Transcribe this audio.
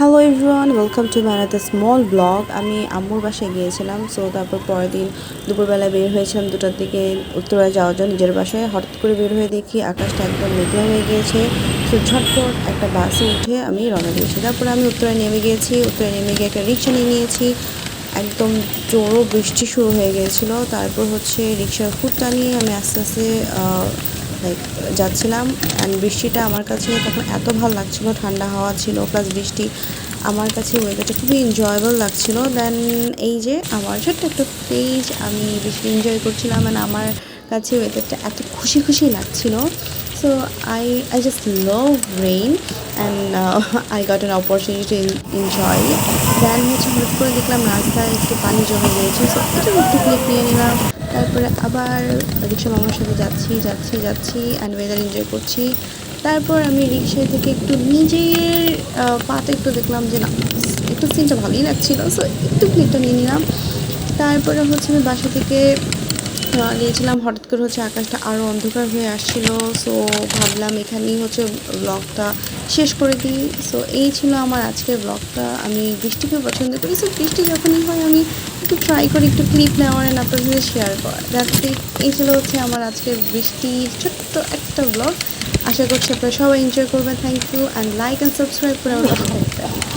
Hello everyone, welcome to my another small blog. আমি আম্মুর বাসায় গিয়েছিলাম। সো তারপর পরের দিন দুপুরবেলা বের হয়েছিলাম 2টার দিকে উত্তরায় যাওয়ার জন্য নিজের বাসায়। হঠাৎ করে বের হয়ে দেখি আকাশটা একদম মেঘলা হয়ে গিয়েছে। সো ঝটপট একটা বাসে উঠে আমি রওনা দিয়েছি। তারপরে আমি উত্তরায় নেমে গিয়েছি। উত্তরায় নেমে গিয়ে একটা রিক্সা নিয়ে নিয়েছি। একদম জোরো বৃষ্টি শুরু হয়ে গিয়েছিলো। তারপর হচ্ছে রিক্সার খুঁট টানিয়ে আমি আস্তে আস্তে লাইক যাচ্ছিলাম। অ্যান্ড বৃষ্টিটা আমার কাছে তখন এত ভালো লাগছিলো, ঠান্ডা হাওয়া ছিল প্লাস বৃষ্টি। আমার কাছে ওয়েদারটা খুবই এনজয়েবল লাগছিলো। দেন এই যে আমার ছোট্ট একটা পেজ, আমি বেশি এনজয় করছিলাম অ্যান্ড আমার কাছে ওয়েদারটা এত খুশি খুশি লাগছিলো। So I just love rain and I got an opportunity to enjoy. দেন হচ্ছে হঠাৎ করে দেখলাম রাস্তায় একটু পানি জমে গিয়েছে। সো এটার একটু ক্লিপ নিয়ে নিলাম। তারপরে আবার রিক্সা মামার সাথে যাচ্ছি অ্যান্ড ওয়েদার এনজয় করছি। তারপর আমি রিক্সায় থেকে একটু নিজের পাতে একটু দেখলাম যে না, একটু সিনটা ভালোই লাগছিলো। সো একটু ক্লিপটা নিয়ে নিলাম। তারপরে হচ্ছে আমি বাসা থেকে নিয়েছিলাম। হঠাৎ করে হচ্ছে আকাশটা আরও অন্ধকার হয়ে আসছিলো। সো ভাবলাম এখানেই হচ্ছে ব্লগটা শেষ করে দিই। সো এই ছিল আমার আজকের ব্লগটা। আমি বৃষ্টিকে পছন্দ করি। সো বৃষ্টি যখনই হয় আমি একটু ট্রাই করি একটু ক্লিপ নেওয়ার অ্যান্ড আপনাদের সাথে শেয়ার করার। That's it. এই ছিল হচ্ছে আমার আজকের বৃষ্টির ছোট্ট একটা ব্লগ। আশা করছি আপনারা সবাই এনজয় করবেন। Thank you and like and subscribe করে আমার পাশে থাকবেন।